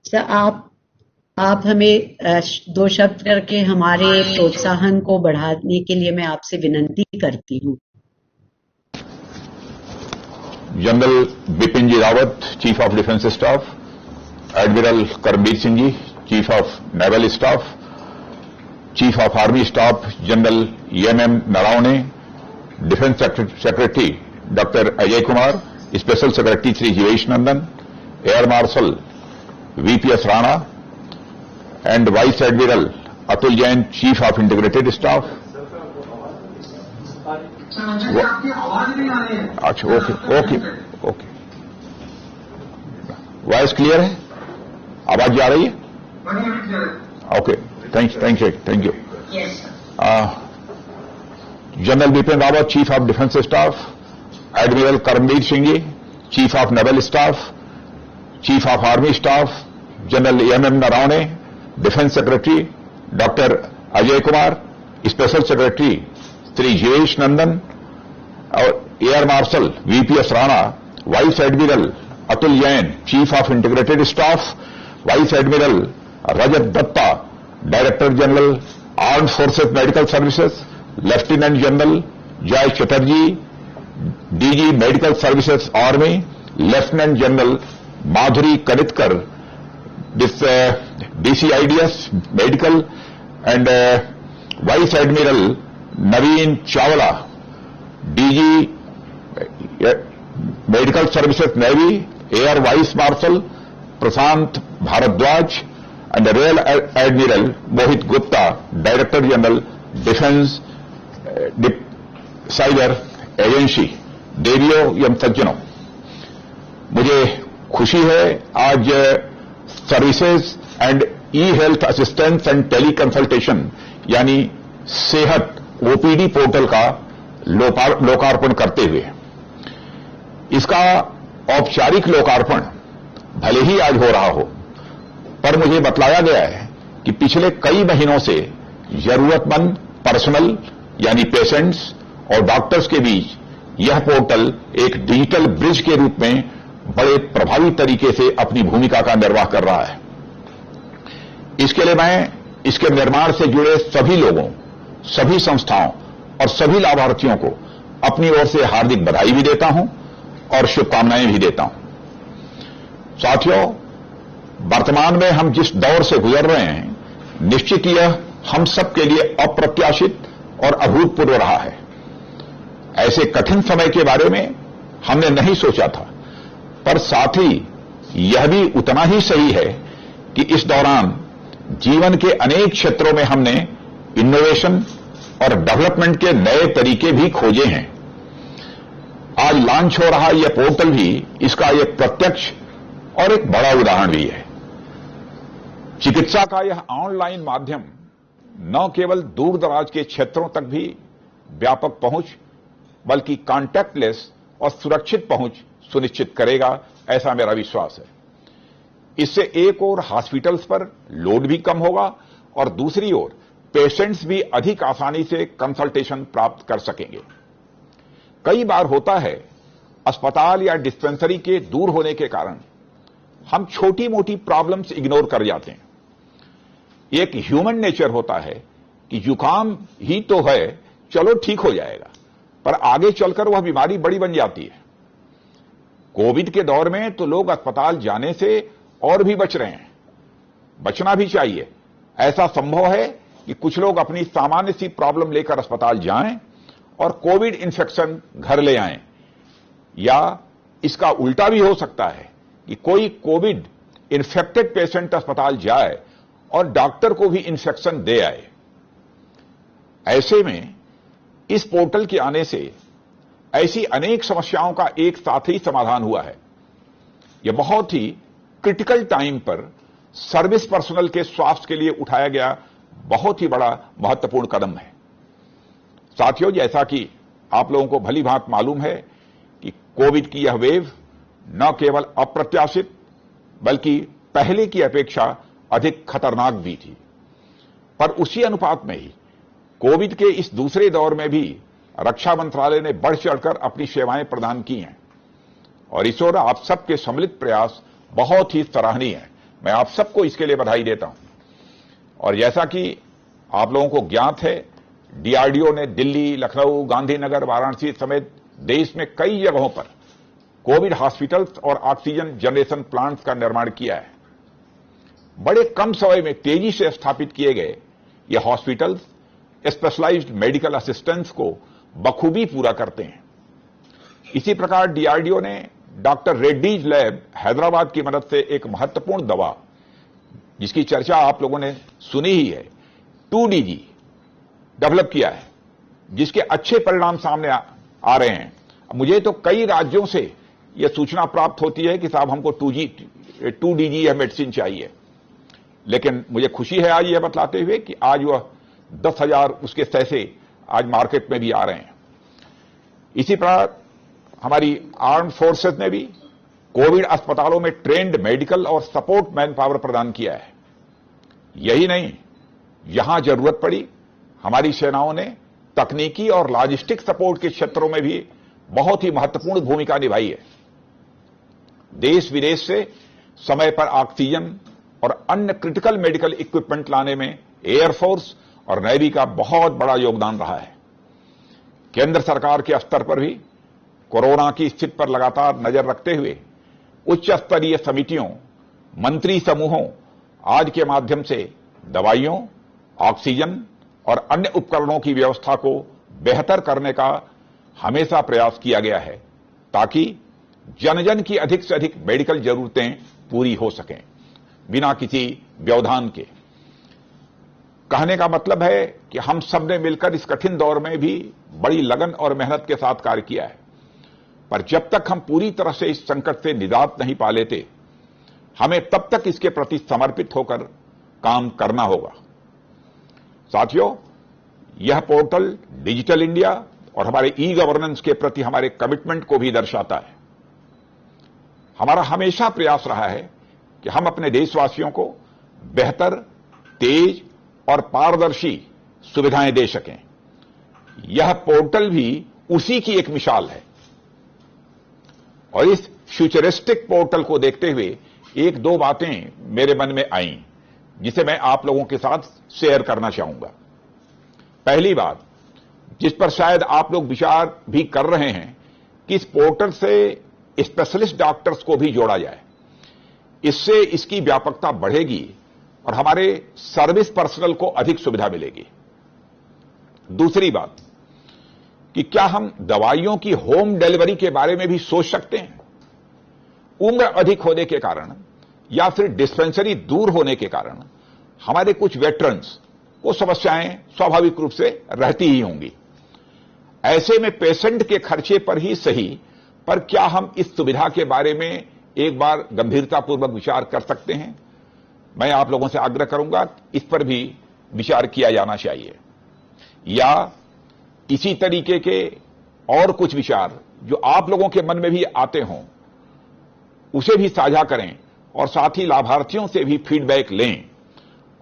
Sir आप हमें दो शब्द करके हमारे प्रोत्साहन को बढ़ाने के लिए मैं आपसे विनती करती हूँ। General Bipin ji Rawat, chief of defence staff, admiral Karambir Singh ji, chief of naval staff, chief of army staff general M Naravane, defence secretary doctor Ajay Kumar, special secretary Shri Jeevesh Nandan, air marshal VPS Rana and Vice Admiral Atul Jain, Chief of Integrated Staff. अच्छा, okay. Voice clear है? आवाज जा रही है? Okay, thank you. General Bipin Rawat, chief of defence staff, admiral Karambir Singh ji, chief of naval staff, chief of army staff general M Naravane, defence secretary doctor Ajay Kumar, special secretary Shri Jeevesh Nandan और air marshal VPS Rana, vice admiral Atul Jain, chief of integrated staff, vice admiral Rajat Datta, director general armed forces medical services, lieutenant general जय Chatterjee, DG medical services army, lieutenant general Madhuri Kanitkar, this DCIDS medical, and Vice Admiral Naveen Chawla, DG Medical Services Navy, Air Vice Marshal Prashant Bharadwaj, and Rear Admiral Mohit Gupta, Director General Defense Cyber Agency। देवियों एवं सज्जनों, मुझे खुशी है आज services and e health assistance and tele consultation यानी सेहत OPD portal का लोकार्पण करते हुए। इसका औपचारिक लोकार्पण भले ही आज हो रहा हो, पर मुझे बतलाया गया है कि पिछले कई महीनों से जरूरतमंद पर्सनल यानी पेशेंट्स और डॉक्टर्स के बीच यह पोर्टल एक डिजिटल ब्रिज के रूप में बड़े प्रभावी तरीके से अपनी भूमिका का निर्वाह कर रहा है। इसके लिए मैं इसके निर्माण से जुड़े सभी लोगों, सभी संस्थाओं और सभी लाभार्थियों को अपनी ओर से हार्दिक बधाई भी देता हूं और शुभकामनाएं भी देता हूं। साथियों, वर्तमान में हम जिस दौर से गुजर रहे हैं, निश्चित यह हम सबके लिए अप्रत्याशित और अभूतपूर्व रहा है। ऐसे कठिन समय के बारे में हमने नहीं सोचा था, पर साथ ही यह भी उतना ही सही है कि इस दौरान जीवन के अनेक क्षेत्रों में हमने इनोवेशन और डेवलपमेंट के नए तरीके भी खोजे हैं। आज लॉन्च हो रहा यह पोर्टल भी इसका एक प्रत्यक्ष और एक बड़ा उदाहरण भी है। चिकित्सा का यह ऑनलाइन माध्यम न केवल दूर दराज के क्षेत्रों तक भी व्यापक पहुंच, बल्कि कॉन्टैक्टलेस और सुरक्षित पहुंच सुनिश्चित करेगा, ऐसा मेरा विश्वास है। इससे एक ओर हॉस्पिटल्स पर लोड भी कम होगा और दूसरी ओर पेशेंट्स भी अधिक आसानी से कंसल्टेशन प्राप्त कर सकेंगे। कई बार होता है अस्पताल या डिस्पेंसरी के दूर होने के कारण हम छोटी मोटी प्रॉब्लम्स इग्नोर कर जाते हैं। एक ह्यूमन नेचर होता है कि जुकाम ही तो है, चलो ठीक हो जाएगा, पर आगे चलकर वह बीमारी बड़ी बन जाती है। कोविड के दौर में तो लोग अस्पताल जाने से और भी बच रहे हैं, बचना भी चाहिए। ऐसा संभव है कि कुछ लोग अपनी सामान्य सी प्रॉब्लम लेकर अस्पताल जाएं और कोविड इन्फेक्शन घर ले आएं, या इसका उल्टा भी हो सकता है कि कोई कोविड इन्फेक्टेड पेशेंट अस्पताल जाए और डॉक्टर को भी इन्फेक्शन दे आए। ऐसे में इस पोर्टल के आने से ऐसी अनेक समस्याओं का एक साथ ही समाधान हुआ है। यह बहुत ही क्रिटिकल टाइम पर सर्विस पर्सनल के स्वास्थ्य के लिए उठाया गया बहुत ही बड़ा महत्वपूर्ण कदम है। साथियों, जैसा कि आप लोगों को भली भांति मालूम है कि कोविड की यह वेव न केवल अप्रत्याशित बल्कि पहले की अपेक्षा अधिक खतरनाक भी थी, पर उसी अनुपात में ही कोविड के इस दूसरे दौर में भी रक्षा मंत्रालय ने बढ़ चढ़कर अपनी सेवाएं प्रदान की हैं और इस ओर आप सबके सम्मिलित प्रयास बहुत ही सराहनीय है। मैं आप सबको इसके लिए बधाई देता हूं। और जैसा कि आप लोगों को ज्ञात है, डीआरडीओ ने दिल्ली, लखनऊ, गांधीनगर, वाराणसी समेत देश में कई जगहों पर कोविड हॉस्पिटल्स और ऑक्सीजन जनरेशन प्लांट्स का निर्माण किया है। बड़े कम समय में तेजी से स्थापित किए गए ये हॉस्पिटल्स स्पेशलाइज्ड मेडिकल असिस्टेंस को बखूबी पूरा करते हैं। इसी प्रकार डीआरडीओ ने डॉक्टर रेड्डीज लैब हैदराबाद की मदद से एक महत्वपूर्ण दवा, जिसकी चर्चा आप लोगों ने सुनी ही है, 2DG डेवलप किया है, जिसके अच्छे परिणाम सामने आ रहे हैं। मुझे तो कई राज्यों से यह सूचना प्राप्त होती है कि साहब हमको 2DG यह मेडिसिन चाहिए, लेकिन मुझे खुशी है आज यह बतलाते हुए कि आज वह 10,000 उसके सैसे आज मार्केट में भी आ रहे हैं। इसी प्रकार हमारी आर्म्ड फोर्सेस ने भी कोविड अस्पतालों में ट्रेंड मेडिकल और सपोर्ट मैन पावर प्रदान किया है। यही नहीं, यहां जरूरत पड़ी हमारी सेनाओं ने तकनीकी और लॉजिस्टिक सपोर्ट के क्षेत्रों में भी बहुत ही महत्वपूर्ण भूमिका निभाई है। देश विदेश से समय पर ऑक्सीजन और अन्य क्रिटिकल मेडिकल इक्विपमेंट लाने में एयरफोर्स और नेवी का बहुत बड़ा योगदान रहा है। केंद्र सरकार के स्तर पर भी कोरोना की स्थिति पर लगातार नजर रखते हुए उच्च स्तरीय समितियों, मंत्री समूहों आदि के माध्यम से दवाइयों, ऑक्सीजन और अन्य उपकरणों की व्यवस्था को बेहतर करने का हमेशा प्रयास किया गया है, ताकि जन जन की अधिक से अधिक मेडिकल जरूरतें पूरी हो सकें बिना किसी व्यवधान के। कहने का मतलब है कि हम सब ने मिलकर इस कठिन दौर में भी बड़ी लगन और मेहनत के साथ कार्य किया है, पर जब तक हम पूरी तरह से इस संकट से निजात नहीं पा लेते, हमें तब तक इसके प्रति समर्पित होकर काम करना होगा। साथियों, यह पोर्टल डिजिटल इंडिया और हमारे ई गवर्नेंस के प्रति हमारे कमिटमेंट को भी दर्शाता है। हमारा हमेशा प्रयास रहा है कि हम अपने देशवासियों को बेहतर, तेज और पारदर्शी सुविधाएं दे सकें। यह पोर्टल भी उसी की एक मिसाल है। और इस फ्यूचरिस्टिक पोर्टल को देखते हुए एक दो बातें मेरे मन में आईं, जिसे मैं आप लोगों के साथ शेयर करना चाहूंगा। पहली बात, जिस पर शायद आप लोग विचार भी कर रहे हैं, कि इस पोर्टल से स्पेशलिस्ट डॉक्टर्स को भी जोड़ा जाए। इससे इसकी व्यापकता बढ़ेगी और हमारे सर्विस पर्सनल को अधिक सुविधा मिलेगी। दूसरी बात, कि क्या हम दवाइयों की होम डिलीवरी के बारे में भी सोच सकते हैं? उम्र अधिक होने के कारण या फिर डिस्पेंसरी दूर होने के कारण हमारे कुछ वेटरन्स को समस्याएं स्वाभाविक रूप से रहती ही होंगी। ऐसे में पेशेंट के खर्चे पर ही सही, पर क्या हम इस सुविधा के बारे में एक बार गंभीरतापूर्वक विचार कर सकते हैं? मैं आप लोगों से आग्रह करूंगा, इस पर भी विचार किया जाना चाहिए। या इसी तरीके के और कुछ विचार जो आप लोगों के मन में भी आते हों, उसे भी साझा करें और साथ ही लाभार्थियों से भी फीडबैक लें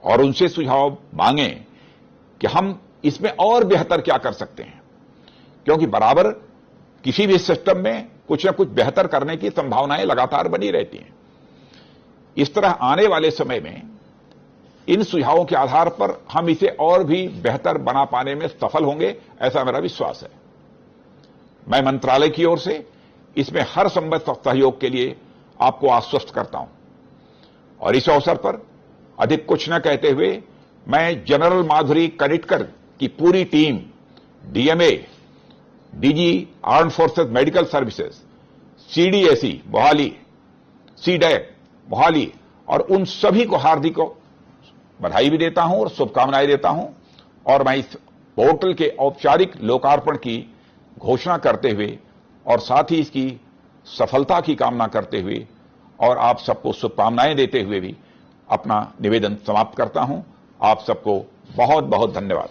और उनसे सुझाव मांगें कि हम इसमें और बेहतर क्या कर सकते हैं, क्योंकि बराबर किसी भी सिस्टम में कुछ न कुछ बेहतर करने की संभावनाएं लगातार बनी रहती हैं। इस तरह आने वाले समय में इन सुझावों के आधार पर हम इसे और भी बेहतर बना पाने में सफल होंगे, ऐसा मेरा विश्वास है। मैं मंत्रालय की ओर से इसमें हर संभव सहयोग के लिए आपको आश्वस्त करता हूं। और इस अवसर पर अधिक कुछ न कहते हुए मैं जनरल माधुरी कनिटकर की पूरी team, DMA, DG armed forces medical services, CDAC Mohali, CDAC Mohali और उन सभी को हार्दिक बधाई भी देता हूं और शुभकामनाएं देता हूं। और मैं इस पोर्टल के औपचारिक लोकार्पण की घोषणा करते हुए और साथ ही इसकी सफलता की कामना करते हुए और आप सबको शुभकामनाएं देते हुए भी अपना निवेदन समाप्त करता हूं। आप सबको बहुत बहुत धन्यवाद।